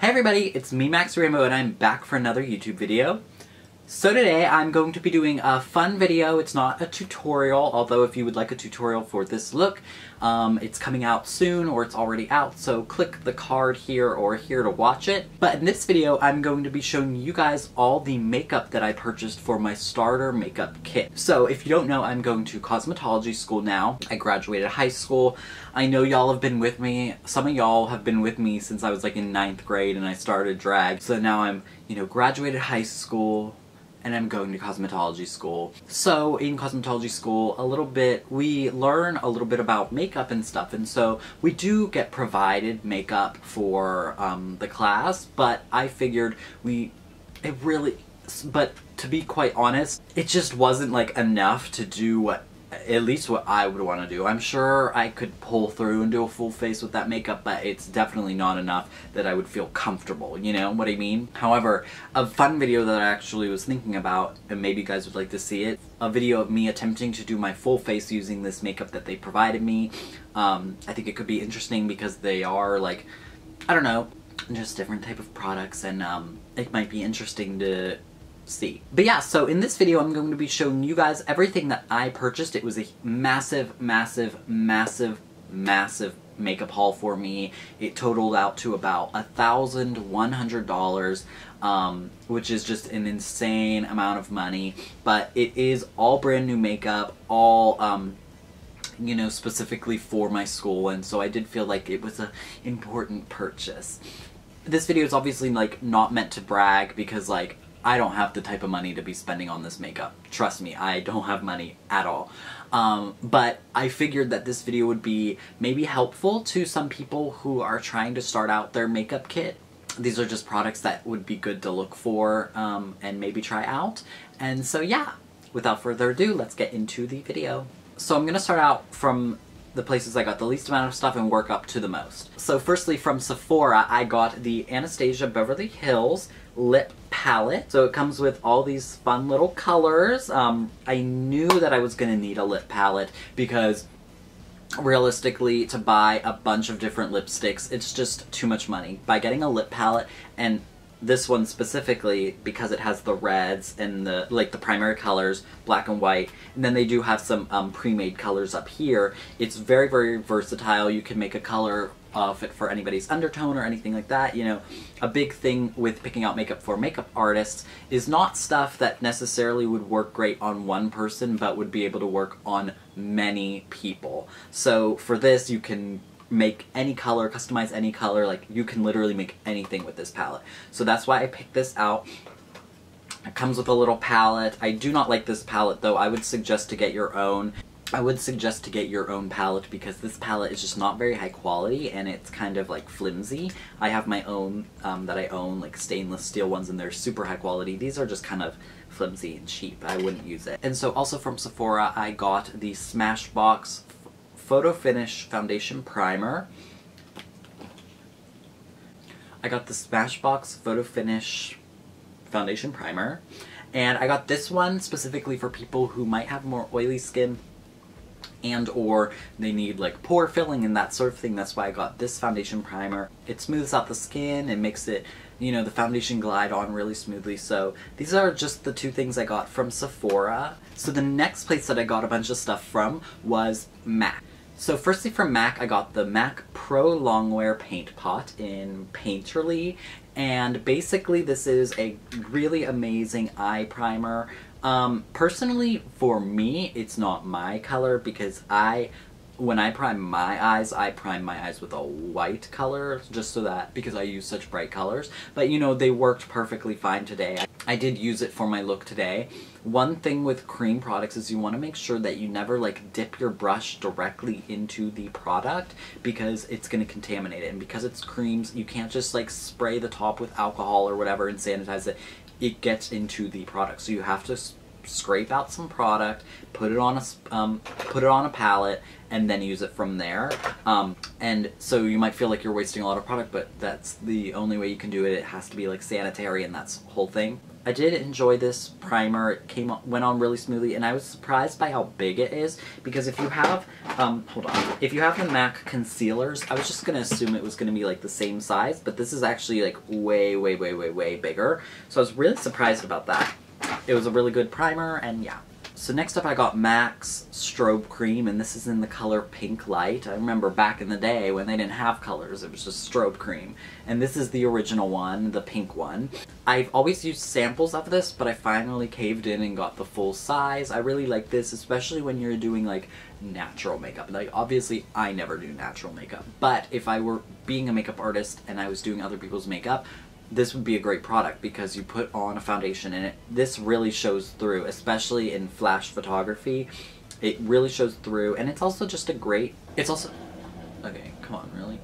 Hey everybody, it's me, Maxxy, and I'm back for another YouTube video. So today I'm going to be doing a fun video. It's not a tutorial, although if you would like a tutorial for this look, it's coming out soon or it's already out, so click the card here or here to watch it. But in this video, I'm going to be showing you guys all the makeup that I purchased for my starter makeup kit. So if you don't know, I'm going to cosmetology school now. I graduated high school. I know y'all have been with me. Some of y'all have been with me since I was like in 9th grade and I started drag. So now I'm, graduated high school, and I'm going to cosmetology school. So in cosmetology school, we learn a little bit about makeup and stuff, and so we do get provided makeup for the class, but I figured but to be quite honest, it just wasn't like enough to do at least what I would want to do. I'm sure I could pull through and do a full face with that makeup, but it's definitely not enough that I would feel comfortable, you know what I mean? However, a fun video that I actually was thinking about, and maybe you guys would like to see it, a video of me attempting to do my full face using this makeup that they provided me. I think it could be interesting because they are like, I don't know, just different type of products, and it might be interesting to see. But yeah, so in this video I'm going to be showing you guys everything that I purchased. It was a massive, massive, massive, massive makeup haul for me. It totaled out to about $1,100, which is just an insane amount of money, but it is all brand new makeup, all specifically for my school, and so I did feel like it was an important purchase. This video is obviously like not meant to brag because like I don't have the type of money to be spending on this makeup. Trust me, I don't have money at all. But I figured that this video would be maybe helpful to some people who are trying to start out their makeup kit. These are just products that would be good to look for and maybe try out. And so yeah, without further ado, let's get into the video. So I'm going to start out from the places I got the least amount of stuff and work up to the most. So firstly, from Sephora, I got the Anastasia Beverly Hills lip palette. So it comes with all these fun little colors. I knew that I was going to need a lip palette because realistically, to buy a bunch of different lipsticks, it's just too much money. By getting a lip palette, and this one specifically because it has the reds and the primary colors, black and white, and then they do have some pre-made colors up here. It's very, very versatile. You can make a color fit for anybody's undertone or anything like that. A big thing with picking out makeup for makeup artists is not stuff that necessarily would work great on one person, but would be able to work on many people. So for this, you can make any color, customize any color, like you can literally make anything with this palette. So that's why I picked this out. It comes with a little palette. I do not like this palette though. I would suggest to get your own. I would suggest to get your own palette because this palette is just not very high quality and it's kind of like flimsy. I have my own that I own, like stainless steel ones, and they're super high quality. These are just kind of flimsy and cheap. I wouldn't use it. And so also from Sephora, I got the Smashbox Photo Finish Foundation Primer. I got the Smashbox Photo Finish Foundation Primer, and I got this one specifically for people who might have more oily skin and or they need like pore filling and that sort of thing. That's why I got this foundation primer. It smooths out the skin and makes it, the foundation glide on really smoothly. So these are just the two things I got from Sephora. So the next place that I got a bunch of stuff from was MAC. So firstly from MAC, I got the MAC Pro Longwear Paint Pot in Painterly, and basically this is a really amazing eye primer. Personally, for me, it's not my color because when I prime my eyes with a white color, just so that, because I use such bright colors. But they worked perfectly fine today. I did use it for my look today. One thing with cream products is you want to make sure that you never like dip your brush directly into the product because it's going to contaminate it. And because it's creams, you can't just like spray the top with alcohol or whatever and sanitize it. It gets into the product. So you have to scrape out some product, put it on a palette, and then use it from there. And so you might feel like you're wasting a lot of product, but that's the only way you can do it. It has to be like sanitary, and that's the whole thing. I did enjoy this primer. It went on really smoothly, and I was surprised by how big it is, because if you have, hold on, if you have the MAC concealers, I was just gonna assume it was gonna be like the same size, but this is actually like way, way, way, way, way bigger. So I was really surprised about that. It was a really good primer, and yeah. So next up I got MAC's Strobe Cream, and this is in the color Pink Light. I remember back in the day when they didn't have colors, it was just strobe cream. And this is the original one, the pink one. I've always used samples of this, but I finally caved in and got the full size. I really like this, especially when you're doing like natural makeup. Like obviously I never do natural makeup, but if I were being a makeup artist and I was doing other people's makeup, this would be a great product, because you put on a foundation and this really shows through, especially in flash photography. It really shows through, and it's also just a great, okay, come on, really?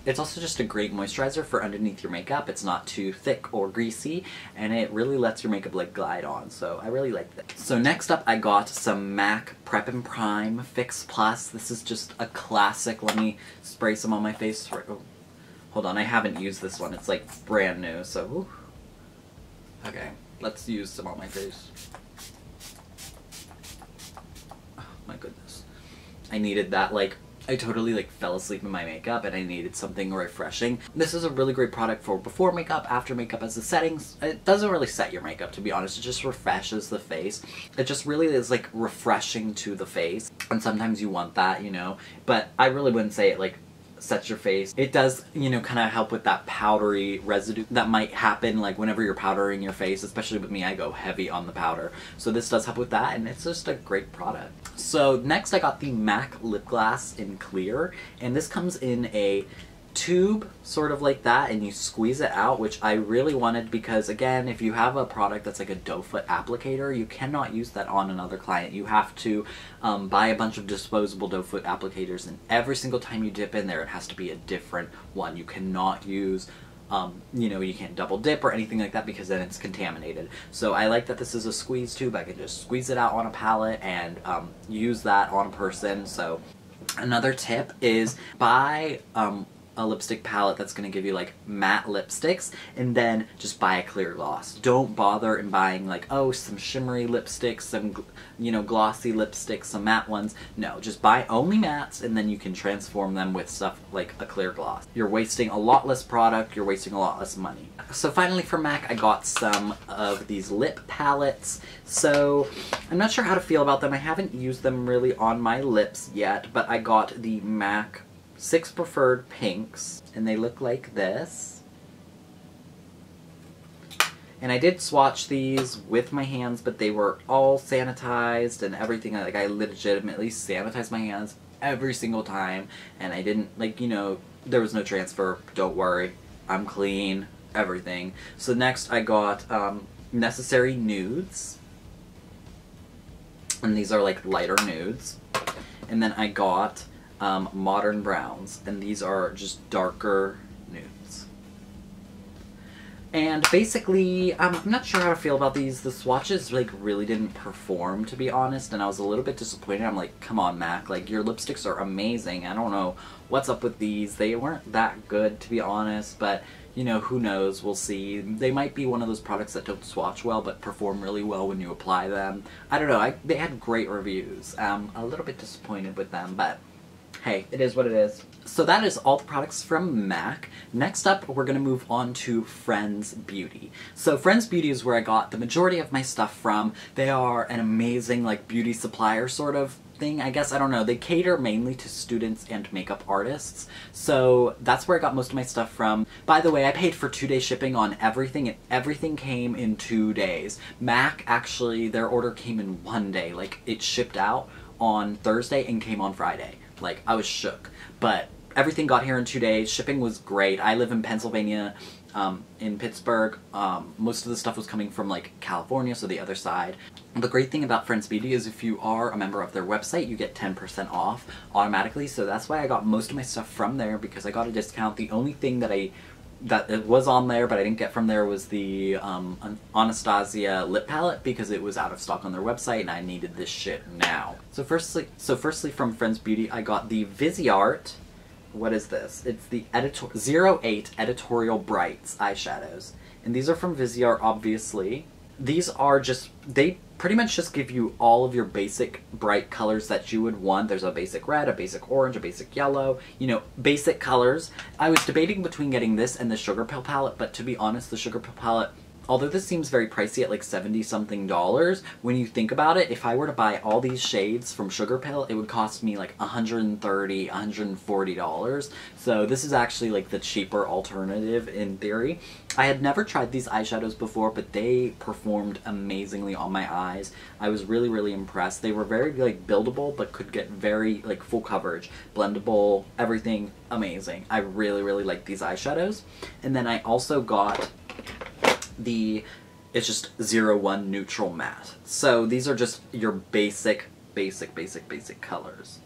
It's also just a great moisturizer for underneath your makeup. It's not too thick or greasy, and it really lets your makeup like glide on, so I really like that. So next up I got some MAC Prep and Prime Fix Plus. This is just a classic. Let me spray some on my face. Oh. Hold on, I haven't used this one. It's like brand new, so whew. Okay, let's use some on my face. Oh my goodness. I needed that, like, I totally like fell asleep in my makeup and I needed something refreshing. This is a really great product for before makeup, after makeup as the settings. It doesn't really set your makeup, to be honest. It just refreshes the face. It just really is like refreshing to the face. And sometimes you want that, you know, but I really wouldn't say it like sets your face. It does, you know, kind of help with that powdery residue that might happen like whenever you're powdering your face. Especially with me, I go heavy on the powder. So this does help with that, and it's just a great product. So next I got the MAC Lip Glass in Clear, and this comes in a tube, sort of like that, and you squeeze it out, which I really wanted, because again, if you have a product that's like a doe foot applicator, you cannot use that on another client. You have to buy a bunch of disposable doe foot applicators, and every single time you dip in there, it has to be a different one. You cannot use you know, you can't double dip or anything like that, because then it's contaminated. So I like that this is a squeeze tube. I can just squeeze it out on a palette and use that on a person. So another tip is buy a lipstick palette that's going to give you like matte lipsticks, and then just buy a clear gloss. Don't bother in buying like, oh, some shimmery lipsticks, some, you know, glossy lipsticks, some matte ones. No, just buy only mattes, and then you can transform them with stuff like a clear gloss. You're wasting a lot less product, you're wasting a lot less money. So finally for MAC, I got some of these lip palettes. So I'm not sure how to feel about them. I haven't used them really on my lips yet, but I got the MAC 6 Preferred Pinks, and they look like this. And I did swatch these with my hands, but they were all sanitized and everything. Like, I legitimately sanitized my hands every single time, and I didn't, like, you know, there was no transfer. Don't worry, I'm clean, everything. So next I got Necessary Nudes, and these are like lighter nudes. And then I got Modern Browns, and these are just darker nudes. And basically, I'm not sure how to feel about these. The swatches like really didn't perform, to be honest, and I was a little bit disappointed. I'm like, come on, MAC, like, your lipsticks are amazing. I don't know what's up with these. They weren't that good, to be honest, but you know, who knows, we'll see. They might be one of those products that don't swatch well but perform really well when you apply them. I don't know, they had great reviews. A little bit disappointed with them, but hey, it is what it is. So that is all the products from MAC. Next up, we're going to move on to Friends Beauty. So Friends Beauty is where I got the majority of my stuff from. They are an amazing, like, beauty supplier sort of thing, I guess. I don't know. They cater mainly to students and makeup artists. So that's where I got most of my stuff from. By the way, I paid for 2-day shipping on everything, and everything came in 2 days. MAC, actually, their order came in 1 day. Like, it shipped out on Thursday and came on Friday. Like, I was shook. But everything got here in 2 days. Shipping was great. I live in Pennsylvania, in Pittsburgh. Most of the stuff was coming from, like, California, so the other side. The great thing about Friends Beauty is if you are a member of their website, you get 10% off automatically. So that's why I got most of my stuff from there, because I got a discount. The only thing that I that it was on there, but I didn't get from there, was the Anastasia lip palette, because it was out of stock on their website and I needed this shit now. So firstly from Friends Beauty, I got the Viseart. What is this? It's the 08 Editorial Brights eyeshadows. And these are from Viseart, obviously. These are just, they pretty much just give you all of your basic bright colors that you would want. There's a basic red, a basic orange, a basic yellow, you know, basic colors. I was debating between getting this and the Sugar Pill palette, but to be honest, the Sugar Pill palette, although this seems very pricey at like $70-something, when you think about it, if I were to buy all these shades from Sugar Pill, it would cost me like $130, $140. So this is actually like the cheaper alternative in theory. I had never tried these eyeshadows before, but they performed amazingly on my eyes. I was really, really impressed. They were very like buildable, but could get very like full coverage, blendable, everything amazing. I really, really like these eyeshadows. And then I also got it's just 01 Neutral Matte. So these are just your basic colors.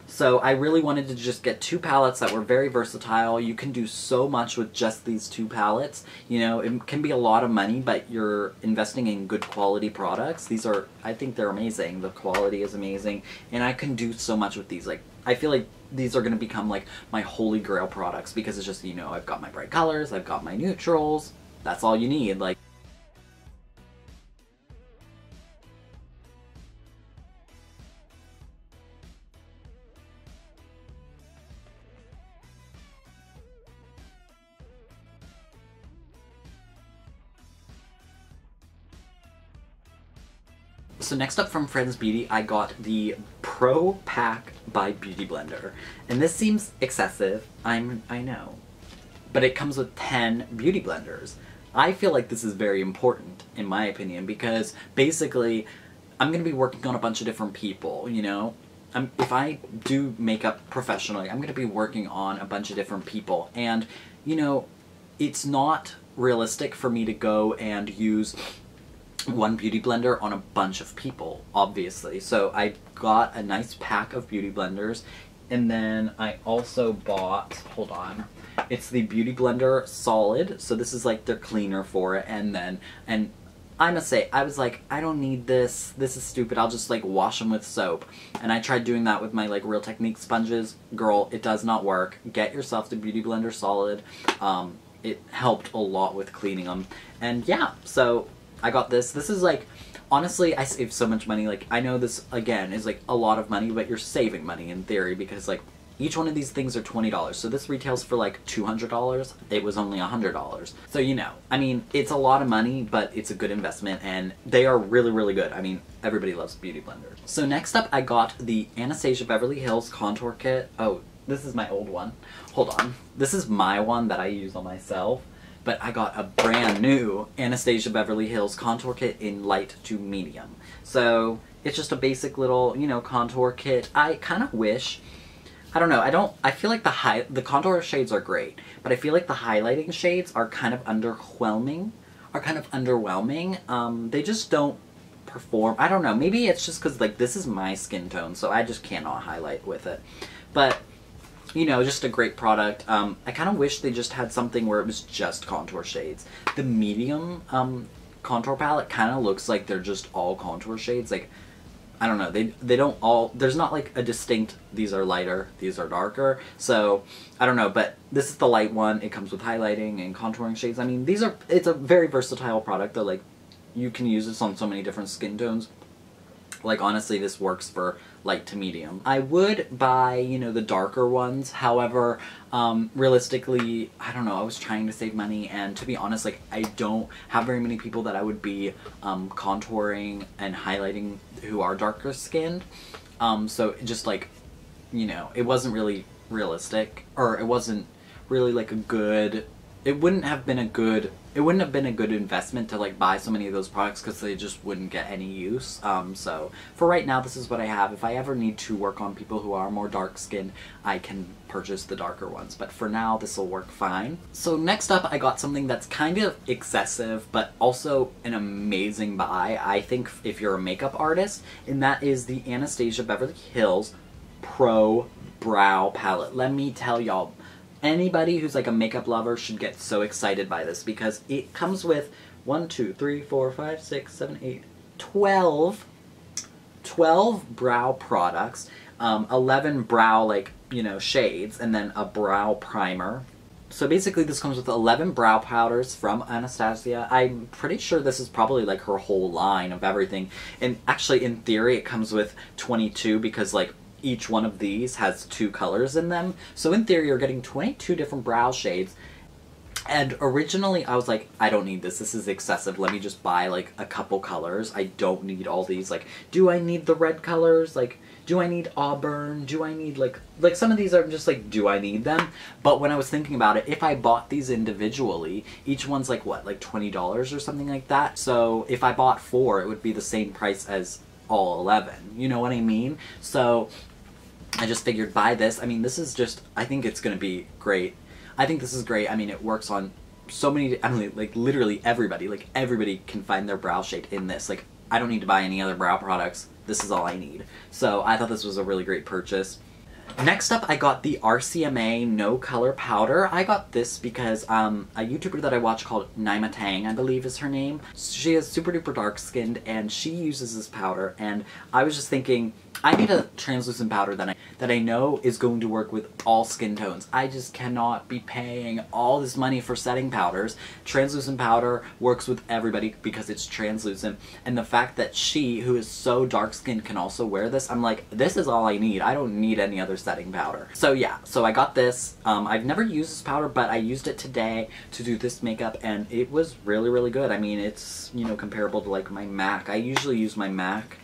So I really wanted to just get two palettes that were very versatile. You can do so much with just these two palettes. You know, it can be a lot of money, but you're investing in good quality products. These are, I think they're amazing. The quality is amazing, and I can do so much with these. Like, I feel like these are going to become like my holy grail products, because it's just, you know, I've got my bright colors, I've got my neutrals. That's all you need. Like, so next up from Friends Beauty, I got the Pro Pack by Beauty Blender. And this seems excessive, I know. But it comes with 10 beauty blenders. I feel like this is very important, in my opinion, because basically, I'm going to be working on a bunch of different people, you know? If I do makeup professionally, I'm going to be working on a bunch of different people. And, you know, it's not realistic for me to go and use one beauty blender on a bunch of people, obviously. So I got a nice pack of beauty blenders, and then I also bought, hold on, it's the Beauty Blender Solid, so this is like their cleaner for it, and I must say, I was like, I don't need this is stupid, I'll just like wash them with soap. And I tried doing that with my like Real Technique sponges. Girl, it does not work. Get yourself the Beauty Blender Solid. It helped a lot with cleaning them. And yeah, so I got this. This is like, honestly, I saved so much money. Like, I know this, again, is like a lot of money, but you're saving money in theory, because like, each one of these things are $20, so this retails for like $200. It was only $100. So, you know, I mean, it's a lot of money, but it's a good investment, and they are really, really good. I mean, everybody loves beauty blenders. So next up, I got the Anastasia Beverly Hills Contour Kit. Oh, this is my old one. Hold on. This is my one that I use on myself, but I got a brand new Anastasia Beverly Hills Contour Kit in light to medium. So it's just a basic little, you know, contour kit. I kind of wish, I don't know, I feel like the contour shades are great, but I feel like the highlighting shades are kind of underwhelming. They just don't perform. I don't know, maybe it's just because like this is my skin tone, so I just cannot highlight with it. But, you know, just a great product. I kind of wish they just had something where it was just contour shades. The medium contour palette kind of looks like they're just all contour shades. Like, I don't know, they don't all, there's not like a distinct, these are lighter, these are darker, so I don't know, but this is the light one. It comes with highlighting and contouring shades. I mean, it's a very versatile product that like, you can use this on so many different skin tones. Like, honestly, this works for light to medium. I would buy, you know, the darker ones. However, realistically, I don't know, I was trying to save money, and to be honest, like, I don't have very many people that I would be contouring and highlighting who are darker skinned. So it just like, you know, it wasn't really realistic, or it wasn't really like a good, it wouldn't have been a good investment to like buy so many of those products, because they just wouldn't get any use. So for right now, this is what I have. If I ever need to work on people who are more dark skinned, I can purchase the darker ones, but for now this will work fine. So next up, I got something that's kind of excessive but also an amazing buy, I think, if you're a makeup artist, and that is the Anastasia Beverly Hills Pro Brow Palette. Let me tell y'all, Anybody who's like a makeup lover should get so excited by this because it comes with 1, 2, 3, 4, 5, 6, 7, 8, 12 brow products, 11 brow, like, you know, shades, and then a brow primer. So basically this comes with 11 brow powders from Anastasia. I'm pretty sure this is probably like her whole line of everything. And actually in theory it comes with 22 because like each one of these has 2 colors in them. So in theory you're getting 22 different brow shades. And originally I was like, I don't need this. This is excessive. Let me just buy like a couple colors. I don't need all these. Like, do I need the red colors? Like, do I need auburn? Do I need like some of these are just like, do I need them? But when I was thinking about it, if I bought these individually, each one's like what, like $20 or something like that. So if I bought 4, it would be the same price as all 11. You know what I mean? So I just figured buy this. I mean, this is just, I think it's gonna be great. I think this is great. I mean, it works on so many, I mean, like literally everybody. Like everybody can find their brow shade in this. Like I don't need to buy any other brow products. This is all I need. So I thought this was a really great purchase. Next up, I got the RCMA No Color Powder. I got this because a YouTuber that I watch called Naima Tang, I believe is her name. She is super duper dark skinned and she uses this powder, and I was just thinking, I need a translucent powder that I know is going to work with all skin tones. I just cannot be paying all this money for setting powders. Translucent powder works with everybody because it's translucent, and the fact that she, who is so dark skinned, can also wear this, I'm like, this is all I need. I don't need any other setting powder. So yeah, so I got this. I've never used this powder, but I used it today to do this makeup, and it was really, really good. I mean, it's, you know, comparable to like my MAC. I usually use my MAC.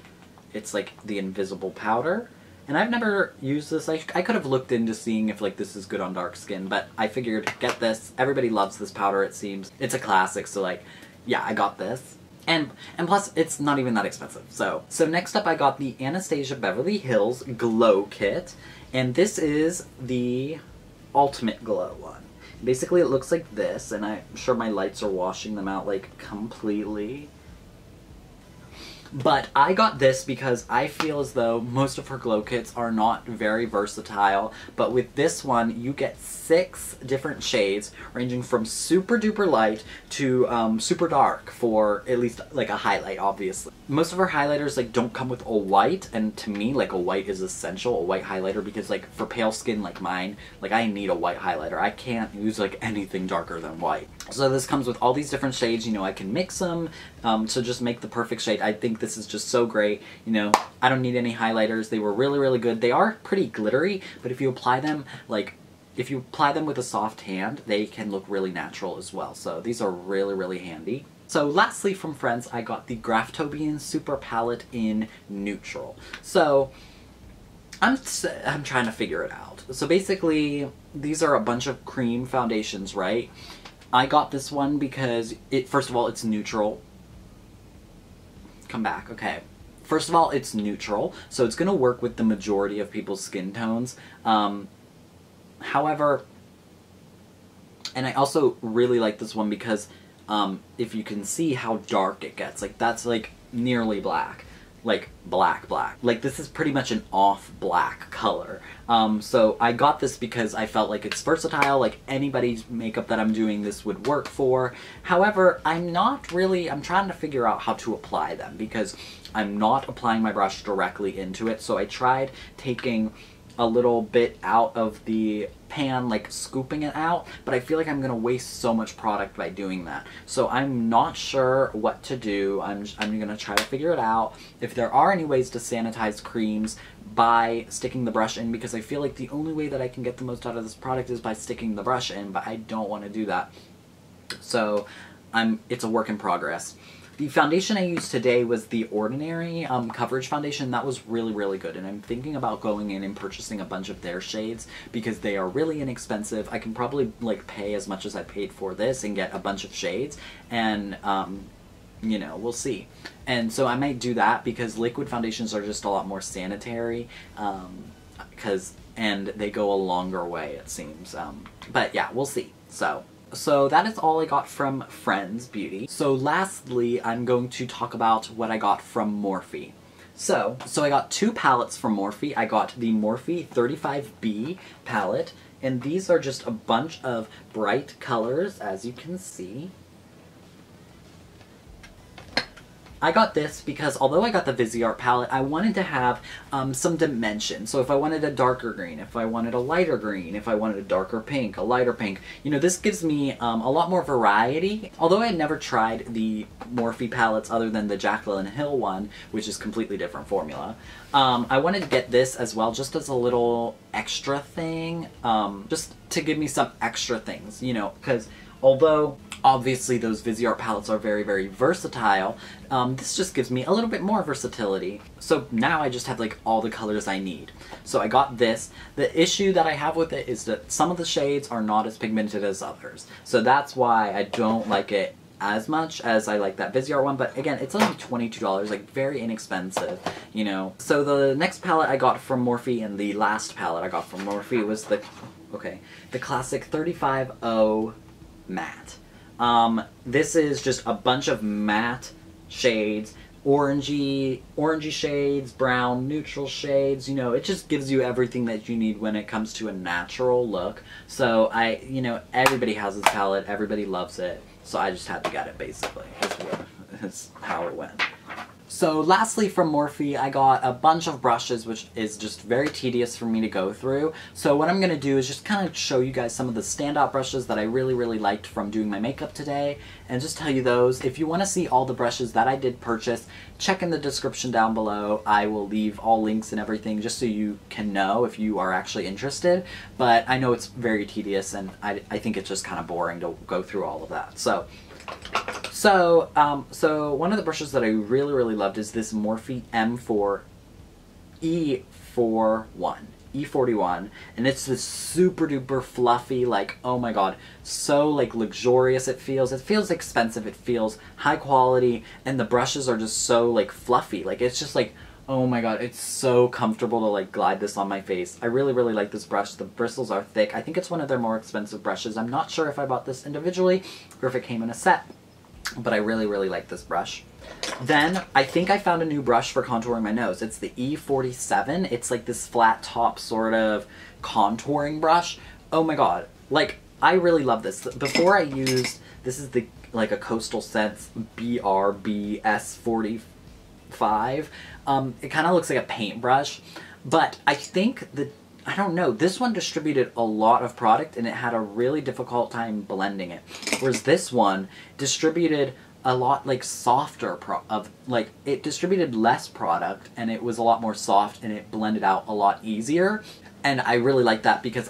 It's like the invisible powder, and I've never used this. I could have looked into seeing if like this is good on dark skin, but I figured get this. Everybody loves this powder, it seems. It's a classic, so like, yeah, I got this. And plus, it's not even that expensive. So next up I got the Anastasia Beverly Hills Glow Kit, and this is the Ultimate Glow one. Basically it looks like this, and I'm sure my lights are washing them out like completely. But I got this because I feel as though most of her glow kits are not very versatile, but with this one you get 6 different shades ranging from super duper light to super dark for at least like a highlight, obviously. Most of her highlighters like don't come with a white, and to me like a white is essential, a white highlighter, because like for pale skin like mine, like I need a white highlighter. I can't use like anything darker than white. So this comes with all these different shades, you know, I can mix them to just make the perfect shade. I think this is just so great. You know, I don't need any highlighters. They were really, really good. They are pretty glittery, but if you apply them, like, if you apply them with a soft hand, they can look really natural as well. So these are really, really handy. So lastly from Friends, I got the Graftobian Super Palette in Neutral. So I'm trying to figure it out. So basically, these are a bunch of cream foundations, right? I got this one because first of all, it's neutral. Come back, okay. First of all, it's neutral, so it's gonna work with the majority of people's skin tones. However, and I also really like this one because if you can see how dark it gets, like that's like nearly black. Like black. Like this is pretty much an off black color. So I got this because I felt like it's versatile, like anybody's makeup that I'm doing this would work for. However, I'm trying to figure out how to apply them because I'm not applying my brush directly into it. So I tried taking a little bit out of the pan, like scooping it out, but I feel like I'm gonna waste so much product by doing that. So I'm not sure what to do. I'm gonna try to figure it out. If there are any ways to sanitize creams by sticking the brush in, because I feel like the only way that I can get the most out of this product is by sticking the brush in, but I don't want to do that. So it's a work in progress. The foundation I used today was the Ordinary Coverage Foundation. That was really, really good, and I'm thinking about going in and purchasing a bunch of their shades because they are really inexpensive. I can probably like pay as much as I paid for this and get a bunch of shades, and you know, we'll see. And so I might do that because liquid foundations are just a lot more sanitary, and they go a longer way, it seems. But yeah, we'll see. So that is all I got from Friends Beauty. So lastly, I'm going to talk about what I got from Morphe. So I got 2 palettes from Morphe. I got the Morphe 35B palette, And these are just a bunch of bright colors, as you can see. I got this because although I got the Viseart palette, I wanted to have some dimension. So if I wanted a darker green, if I wanted a lighter green, if I wanted a darker pink, a lighter pink, you know, this gives me a lot more variety. Although I had never tried the Morphe palettes other than the Jaclyn Hill one, which is completely different formula, I wanted to get this as well just as a little extra thing, just to give me some extra things, you know, because although obviously those Viseart palettes are very, very versatile, this just gives me a little bit more versatility. So now I just have like all the colors I need. So I got this. The issue that I have with it is that some of the shades are not as pigmented as others. So that's why I don't like it as much as I like that Viseart one, but again, it's only $22, like very inexpensive, you know. So the next palette I got from Morphe and the last palette I got from Morphe was the classic 35O matte. This is just a bunch of matte shades, orangey shades, brown, neutral shades, you know, it just gives you everything that you need when it comes to a natural look. So you know, everybody has this palette, everybody loves it, so I just had to get it basically. That's how it went. So lastly from Morphe, I got a bunch of brushes, which is just very tedious for me to go through. So what I'm going to do is just kind of show you guys some of the standout brushes that I really, really liked from doing my makeup today, and just tell you those. If you want to see all the brushes that I did purchase, check in the description down below. I will leave all links and everything just so you can know if you are actually interested. But I know it's very tedious, and I think it's just kind of boring to go through all of that. So one of the brushes that I really, really loved is this Morphe M4 E41, and it's this super duper fluffy, like, oh my god, so like luxurious it feels expensive, it feels high quality, and the brushes are just so like fluffy, like it's just like, oh my god, it's so comfortable to like glide this on my face. I really, really like this brush. The bristles are thick. I think it's one of their more expensive brushes. I'm not sure if I bought this individually or if it came in a set, but I really, really like this brush. Then, I think I found a new brush for contouring my nose. It's the E47. It's like this flat top sort of contouring brush. Oh my god. Like, I really love this. Before I used, this is like a Coastal Scents BRBS45. It kind of looks like a paintbrush, but I think that, I don't know, this one distributed a lot of product and it had a really difficult time blending it. Whereas this one distributed a lot like softer, it distributed less product and it was a lot more soft and it blended out a lot easier. And I really like that because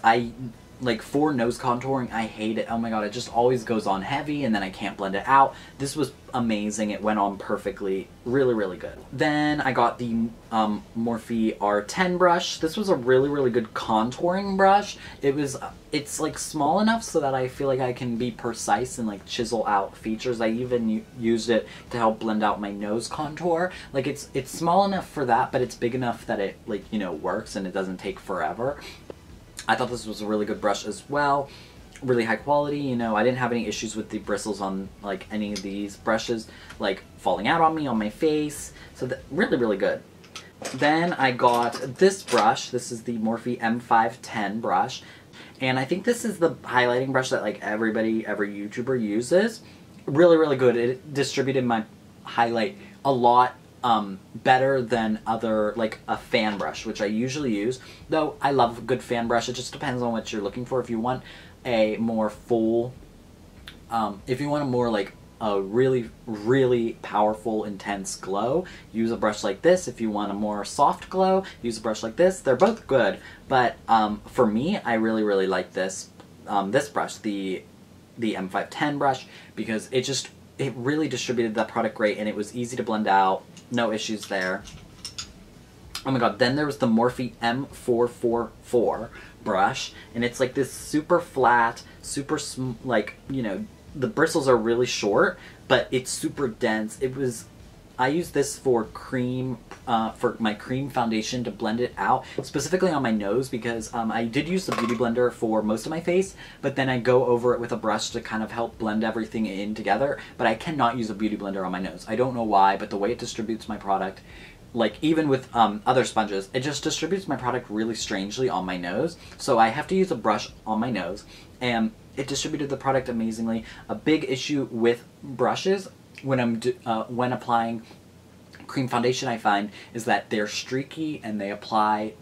like for nose contouring, I hate it. Oh my god, it just always goes on heavy and then I can't blend it out. This was amazing. It went on perfectly. Really, really good. Then I got the Morphe R10 brush. This was a really, really good contouring brush. It's like small enough so that I feel like I can be precise and like chisel out features. I even used it to help blend out my nose contour. Like it's small enough for that, but it's big enough that it, like, you know, works and it doesn't take forever. I thought this was a really good brush as well. Really high quality, you know, I didn't have any issues with the bristles on like any of these brushes, like falling out on me, on my face. So really, really good. Then I got this brush. This is the Morphe M510 brush. And I think this is the highlighting brush that like every YouTuber uses. Really, really good. It distributed my highlight a lot better than other, like a fan brush, which I usually use. Though I love a good fan brush, it just depends on what you're looking for. If you want a more full, if you want a more like a really, really powerful, intense glow, use a brush like this. If you want a more soft glow, use a brush like this. They're both good, but for me, I really, really like this brush, the M510 brush, because it really distributed that product great and it was easy to blend out. No issues there. Oh my god, then there was the Morphe M444 brush, and it's like this super flat, super, like, you know, the bristles are really short, but it's super dense. I used this for my cream foundation to blend it out, specifically on my nose, because I did use the Beauty Blender for most of my face, but then I go over it with a brush to kind of help blend everything in together, but I cannot use a Beauty Blender on my nose. I don't know why, but the way it distributes my product like even with other sponges, it just distributes my product really strangely on my nose. So I have to use a brush on my nose, and it distributed the product amazingly. A big issue with brushes when applying cream foundation, I find, is that they're streaky and they apply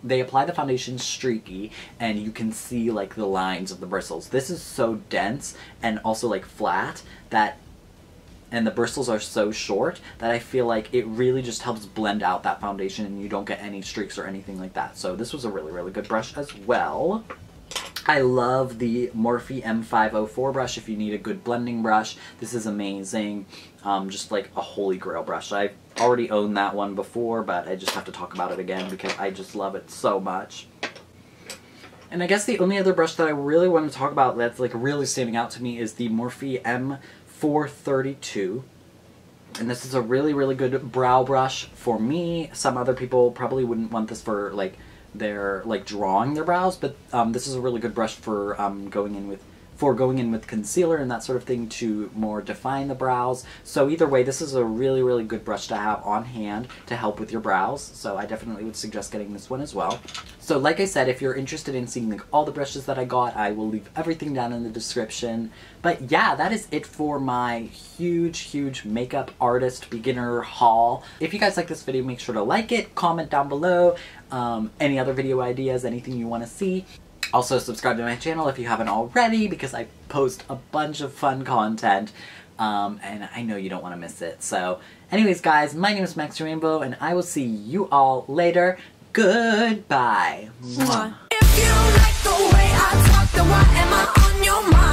the foundation streaky, and you can see like the lines of the bristles. This is so dense and also like flat that, and the bristles are so short that I feel like it really just helps blend out that foundation and you don't get any streaks or anything like that. So this was a really, really good brush as well. I love the Morphe M504 brush if you need a good blending brush. This is amazing. Just like a holy grail brush. I've already owned that one before, but I just have to talk about it again because I just love it so much. And I guess the only other brush that I really want to talk about that's like really standing out to me is the Morphe M432. And this is a really, really good brow brush for me. Some other people probably wouldn't want this for like their drawing their brows, but this is a really good brush for going in with concealer and that sort of thing to more define the brows. So either way, this is a really, really good brush to have on hand to help with your brows. So I definitely would suggest getting this one as well. So like I said, if you're interested in seeing like all the brushes that I got, I will leave everything down in the description. But yeah, that is it for my huge makeup artist beginner haul. If you guys like this video, make sure to like it, comment down below any other video ideas, anything you want to see. Also subscribe to my channel if you haven't already, because I post a bunch of fun content and I know you don't want to miss it. So anyways guys, my name is Maxxy Rainbow and I will see you all later. Goodbye. Mwah. If you like the way I talk, then why am I on your mind?